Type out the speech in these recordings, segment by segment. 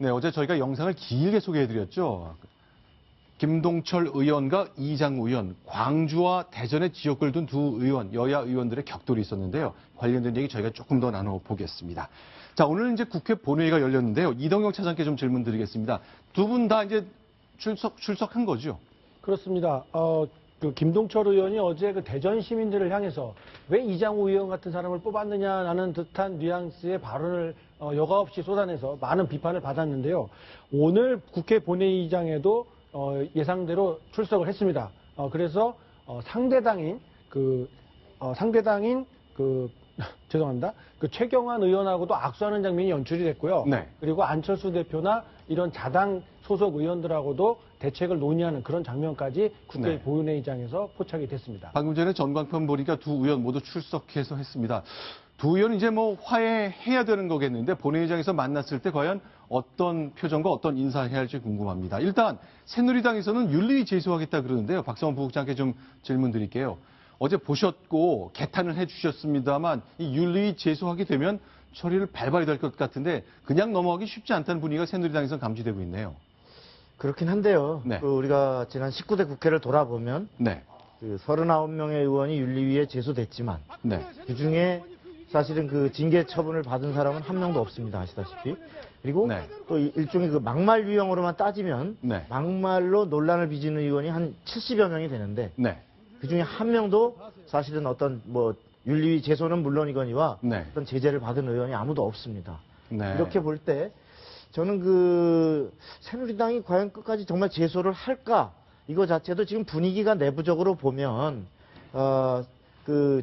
네, 어제 저희가 영상을 길게 소개해드렸죠. 김동철 의원과 이장우 의원, 광주와 대전의 지역구를 둔 두 의원, 여야 의원들의 격돌이 있었는데요. 관련된 얘기 저희가 조금 더 나눠보겠습니다. 자, 오늘 이제 국회 본회의가 열렸는데요. 이동영 차장께 좀 질문 드리겠습니다. 두 분 다 이제 출석한 거죠? 그렇습니다. 그 김동철 의원이 어제 그 대전 시민들을 향해서 왜 이장우 의원 같은 사람을 뽑았느냐라는 듯한 뉘앙스의 발언을 여과 없이 쏟아내서 많은 비판을 받았는데요. 오늘 국회 본회의장에도 예상대로 출석을 했습니다. 그래서 상대당인 죄송합니다. 그 최경환 의원하고도 악수하는 장면이 연출이 됐고요. 네. 그리고 안철수 대표나 이런 자당 소속 의원들하고도 대책을 논의하는 그런 장면까지 국회 네. 본회의장에서 포착이 됐습니다. 방금 전에 전광판 보니까 두 의원 모두 출석해서 했습니다. 두 의원 이제 뭐 화해해야 되는 거겠는데 본회의장에서 만났을 때 과연 어떤 표정과 어떤 인사해야 할지 궁금합니다. 일단 새누리당에서는 윤리위 제소하겠다 그러는데요. 박성원 부국장께 좀 질문 드릴게요. 어제 보셨고 개탄을 해주셨습니다만 이 윤리위 제소하게 되면 처리를 밟아야 될 것 같은데 그냥 넘어가기 쉽지 않다는 분위기가 새누리당에서 감지되고 있네요. 그렇긴 한데요. 네. 우리가 지난 19대 국회를 돌아보면 네. 39명의 의원이 윤리위에 제소됐지만 네. 그중에 사실은 그 징계 처분을 받은 사람은 한 명도 없습니다. 아시다시피. 그리고 네. 또 일종의 그 막말 유형으로만 따지면 네. 막말로 논란을 빚은 의원이 한 70여 명이 되는데 네. 그중에 한 명도 사실은 어떤 윤리위 제소는 물론이거니와 네. 어떤 제재를 받은 의원이 아무도 없습니다. 네. 이렇게 볼 때 저는 새누리당이 과연 끝까지 정말 제소를 할까? 이거 자체도 지금 분위기가 내부적으로 보면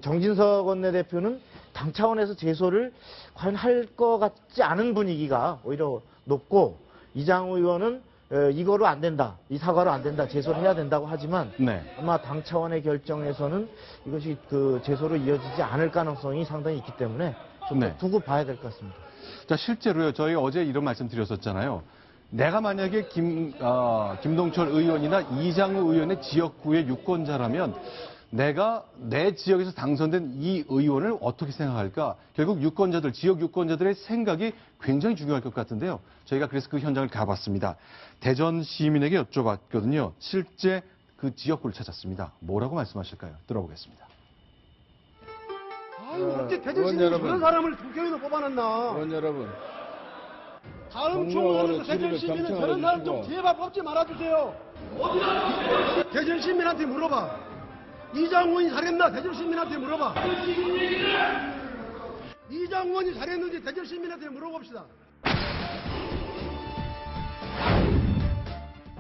정진석 원내대표는 당 차원에서 제소를 과연 할 것 같지 않은 분위기가 오히려 높고 이장우 의원은 이거로 안 된다, 이 사과로 안 된다, 제소를 해야 된다고 하지만 네. 아마 당 차원의 결정에서는 이것이 제소로 이어지지 않을 가능성이 상당히 있기 때문에 좀 네. 두고 봐야 될 것 같습니다. 자, 실제로요, 저희 어제 이런 말씀 드렸었잖아요. 내가 만약에 김동철 의원이나 이장우 의원의 지역구의 유권자라면 내가 내 지역에서 당선된 이 의원을 어떻게 생각할까? 결국 지역 유권자들의 생각이 굉장히 중요할 것 같은데요. 저희가 그래서 그 현장을 가봤습니다. 대전 시민에게 여쭤봤거든요. 실제 그 지역구를 찾았습니다. 뭐라고 말씀하실까요? 들어보겠습니다. 아유, 어째 대전 시민이 저런 사람을 국회의원으로 뽑아놨나? 의원 여러분, 다음 총선에서 대전 시민은 저런 사람 좀 제발 뽑지 말아주세요. 대전 시민한테 물어봐. 이장우원이 잘했나? 대전 시민한테 물어봐. 이장우원이 잘했는지 대전 시민한테 물어봅시다.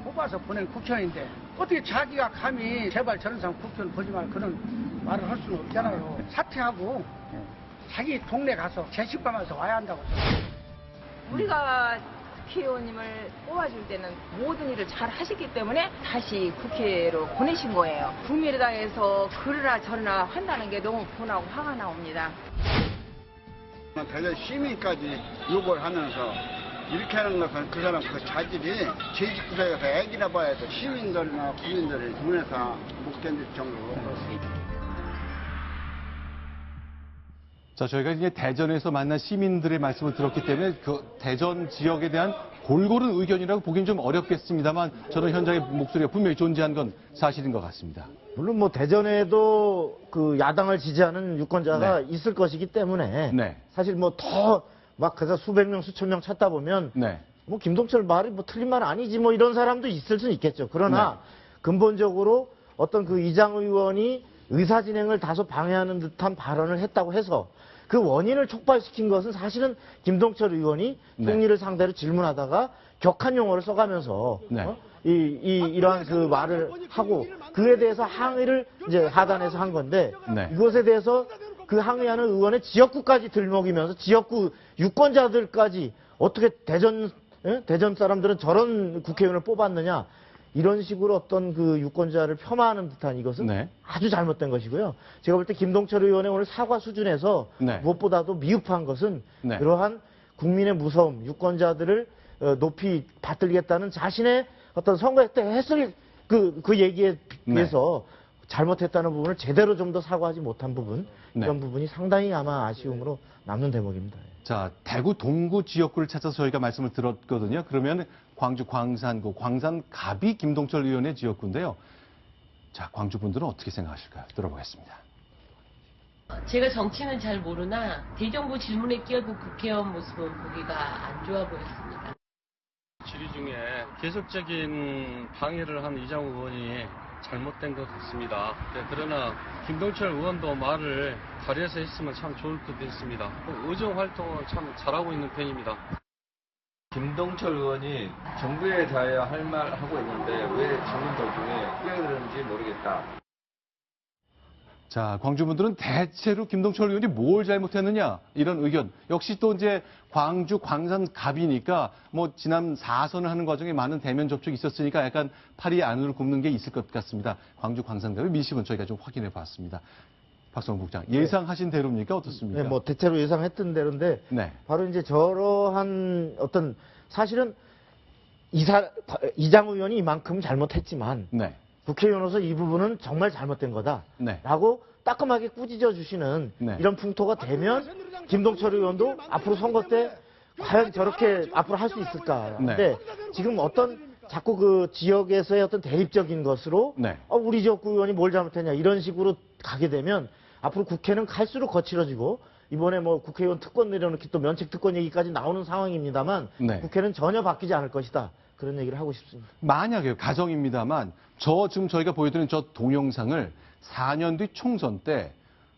뽑아서 보낸 국회의원인데 어떻게 자기가 감히 제발 저런 사람 국회의원 보지 말고 그런 말을 할 수는 없잖아요. 사퇴하고 자기 동네 가서 제식하면서 와야 한다고. 우리가 국회의원님을 뽑아줄 때는 모든 일을 잘 하셨기 때문에 다시 국회로 보내신 거예요. 국민의당에서 그러나 저러나 한다는 게 너무 분하고 화가 나옵니다. 대전 시민까지 욕을 하면서 이렇게 하는 것은 그 사람 그 자질이 제19세에서 애기라 봐야 돼. 시민들이나 국민들의 눈에서 못 견딜 정도로. 자, 저희가 이제 대전에서 만난 시민들의 말씀을 들었기 때문에 그 대전 지역에 대한 골고루 의견이라고 보기는 좀 어렵겠습니다만 저는 현장의 목소리가 분명히 존재한 건 사실인 것 같습니다. 물론 대전에도 그 야당을 지지하는 유권자가 네. 있을 것이기 때문에 네. 사실 그래서 수백 명, 수천 명 찾다 보면 네. 김동철 말이 틀린 말 아니지 이런 사람도 있을 수는 있겠죠. 그러나 근본적으로 어떤 그 이장우 의원이 의사 진행을 다소 방해하는 듯한 발언을 했다고 해서 그 원인을 촉발시킨 것은 사실은 김동철 의원이 총리를 상대로 질문하다가 격한 용어를 써가면서 이러한 그 말을 하고 그에 대해서 항의를 이제 하단에서 한 건데 이것에 대해서 그 항의하는 의원의 지역구까지 들먹이면서 지역구 유권자들까지 어떻게 대전 사람들은 저런 국회의원을 뽑았느냐 이런 식으로 어떤 그 유권자를 폄하하는 듯한 이것은 아주 잘못된 것이고요. 제가 볼 때 김동철 의원의 오늘 사과 수준에서 무엇보다도 미흡한 것은 그러한 국민의 무서움, 유권자들을 높이 받들겠다는 자신의 어떤 선거 때 했을 그 얘기에 비해서 잘못했다는 부분을 제대로 좀 더 사과하지 못한 부분, 네. 이런 부분이 상당히 아마 아쉬움으로 남는 대목입니다. 자, 대구 동구 지역구를 찾아서 저희가 말씀을 들었거든요. 그러면 광주 광산구, 광산갑이 김동철 의원의 지역구인데요. 자, 광주 분들은 어떻게 생각하실까요? 들어보겠습니다. 제가 정치는 잘 모르나 대정부 질문에 끼어든 국회의원 모습은 보기가 안 좋아 보였습니다. 질의 중에 계속적인 방해를 한 이장우 의원이 잘못된 것 같습니다. 네, 그러나 김동철 의원도 말을 자리에서 했으면 참 좋을 것 같습니다. 의정 활동을 참 잘하고 있는 편입니다. 김동철 의원이 정부에 대하여 할 말 하고 있는데 왜 질문 도중에 끼어드는지 모르겠다. 자, 광주분들은 대체로 김동철 의원이 뭘 잘못했느냐 이런 의견. 역시 또 이제 광주 광산갑이니까 뭐 지난 4선을 하는 과정에 많은 대면 접촉이 있었으니까 약간 팔이 안으로 굽는 게 있을 것 같습니다. 광주 광산갑의 민심은 저희가 좀 확인해 봤습니다. 박성훈 국장, 예상하신 대로입니까? 어떻습니까? 네, 뭐 대체로 예상했던 대로인데 네. 바로 이제 저러한 어떤 사실은 이장우 의원이 이만큼 잘못했지만 네. 국회의원으로서 이 부분은 정말 잘못된 거다라고 네. 따끔하게 꾸짖어 주시는 네. 이런 풍토가 되면 김동철 의원도 앞으로 선거 때 과연 저렇게 앞으로 할 수 있을까. 네. 근데 지금 어떤 자꾸 그 지역에서의 어떤 대립적인 것으로 네. 우리 지역구 의원이 뭘 잘못했냐 이런 식으로 가게 되면 앞으로 국회는 갈수록 거칠어지고 이번에 뭐 국회의원 특권 내려놓기 또 면책 특권 얘기까지 나오는 상황입니다만 네. 국회는 전혀 바뀌지 않을 것이다. 그런 얘기를 하고 싶습니다. 만약에 가정입니다만 지금 저희가 보여드린 저 동영상을 4년 뒤 총선 때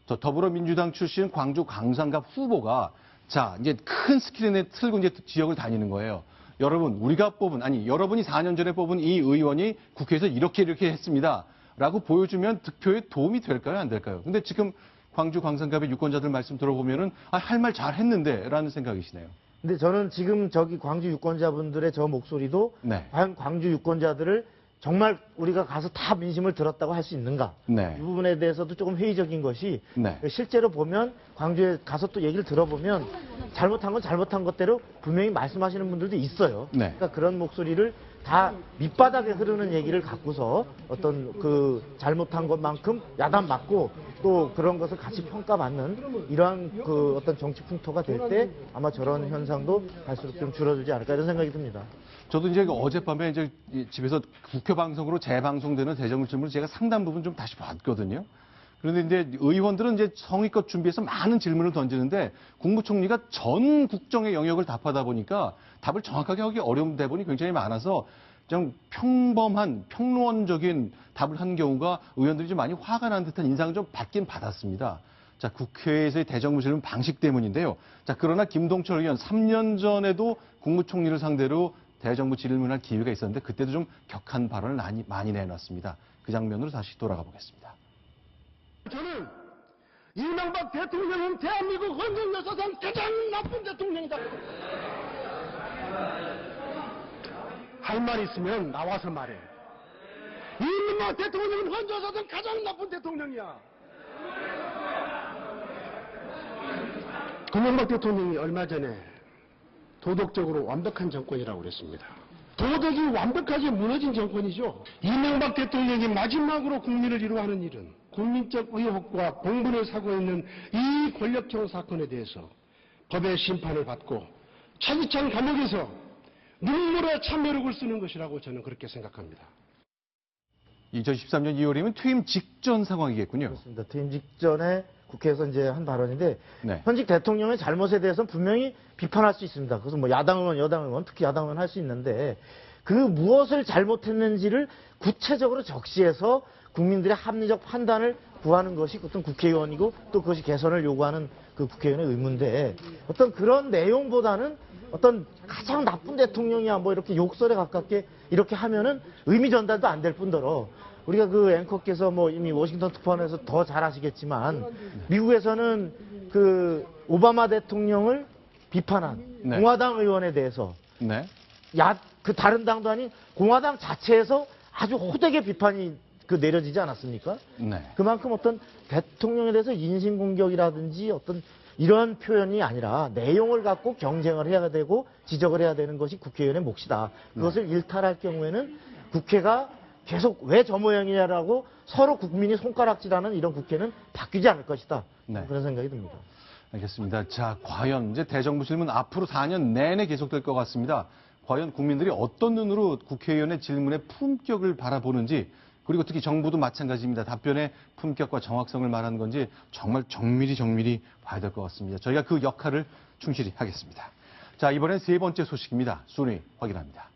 저 더불어민주당 출신 광주 광산갑 후보가 자 이제 큰 스크린에 틀고 이제 지역을 다니는 거예요. 여러분 우리가 뽑은 여러분이 4년 전에 뽑은 이 의원이 국회에서 이렇게 했습니다라고 보여주면 득표에 도움이 될까요 안 될까요? 근데 지금 광주 광산갑의 유권자들 말씀 들어보면은 할 말 잘했는데라는 생각이시네요. 근데 저는 지금 저기 광주 유권자분들의 저 목소리도 네. 과연 광주 유권자들을 정말 우리가 가서 다 민심을 들었다고 할 수 있는가? 네. 이 부분에 대해서도 조금 회의적인 것이 네. 실제로 보면 광주에 가서 또 얘기를 들어보면 잘못한 건 잘못한 것대로 분명히 말씀하시는 분들도 있어요. 네. 그러니까 그런 목소리를 다 밑바닥에 흐르는 얘기를 갖고서 어떤 그 잘못한 것만큼 야단 맞고 또 그런 것을 같이 평가받는 이러한 그 어떤 정치 풍토가 될 때 아마 저런 현상도 갈수록 좀 줄어들지 않을까 이런 생각이 듭니다. 저도 이제 어젯밤에 이제 집에서 국회 방송으로 재방송되는 대정부 질문을 제가 상당 부분 좀 다시 봤거든요. 그런데 이제 의원들은 이제 성의껏 준비해서 많은 질문을 던지는데 국무총리가 전 국정의 영역을 답하다 보니까 답을 정확하게 하기 어려운 대본이 굉장히 많아서 좀 평범한 평론적인 답을 한 경우가 의원들이 좀 많이 화가 난 듯한 인상을 좀 받긴 받았습니다. 자, 국회에서의 대정부 질문 방식 때문인데요. 자, 그러나 김동철 의원 3년 전에도 국무총리를 상대로 대정부 질문할 기회가 있었는데 그때도 좀 격한 발언을 많이 내놨습니다. 그 장면으로 다시 돌아가 보겠습니다. 저는 이명박 대통령은 대한민국 헌정 역사상 가장 나쁜 대통령이다. 할 말 있으면 나와서 말해. 이명박 대통령은 헌정 역사상 가장 나쁜 대통령이야. 이명박 대통령이 얼마 전에 도덕적으로 완벽한 정권이라고 그랬습니다. 도덕이 완벽하게 무너진 정권이죠. 이명박 대통령이 마지막으로 국민을 위로하는 일은 국민적 의혹과 공분을 사고 있는 이 권력형 사건에 대해서 법의 심판을 받고 차기찬 감옥에서 눈물의 참여력을 쓰는 것이라고 저는 그렇게 생각합니다. 2013년 2월이면 퇴임 직전 상황이겠군요. 그렇습니다. 퇴임 직전에 국회에서 이제 한 발언인데 네. 현직 대통령의 잘못에 대해서는 분명히 비판할 수 있습니다. 그래서 뭐 야당 의원, 여당 의원, 특히 야당 의원 할 수 있는데 그 무엇을 잘못했는지를 구체적으로 적시해서 국민들의 합리적 판단을 구하는 것이 어떤 국회의원이고 또 그것이 개선을 요구하는 그 국회의원의 의무인데 어떤 그런 내용보다는 어떤 가장 나쁜 대통령이야 뭐 이렇게 욕설에 가깝게 이렇게 하면은 의미 전달도 안 될 뿐더러 우리가 그 앵커께서 뭐 이미 워싱턴 특파원에서 더 잘 아시겠지만 미국에서는 그 오바마 대통령을 비판한 네. 공화당 의원에 대해서 네. 그 다른 당도 아닌 공화당 자체에서 아주 호되게 비판이 그 내려지지 않았습니까? 네. 그만큼 어떤 대통령에 대해서 인신공격이라든지 어떤 이런 표현이 아니라 내용을 갖고 경쟁을 해야 되고 지적을 해야 되는 것이 국회의원의 몫이다. 그것을 일탈할 경우에는 국회가 계속 왜 저 모양이냐라고 서로 국민이 손가락질하는 이런 국회는 바뀌지 않을 것이다. 네. 그런 생각이 듭니다. 알겠습니다. 자, 과연 이제 대정부 질문 앞으로 4년 내내 계속될 것 같습니다. 과연 국민들이 어떤 눈으로 국회의원의 질문의 품격을 바라보는지, 그리고 특히 정부도 마찬가지입니다. 답변의 품격과 정확성을 말하는 건지 정말 정밀히 봐야 될 것 같습니다. 저희가 그 역할을 충실히 하겠습니다. 자, 이번엔 세 번째 소식입니다. 순위 확인합니다.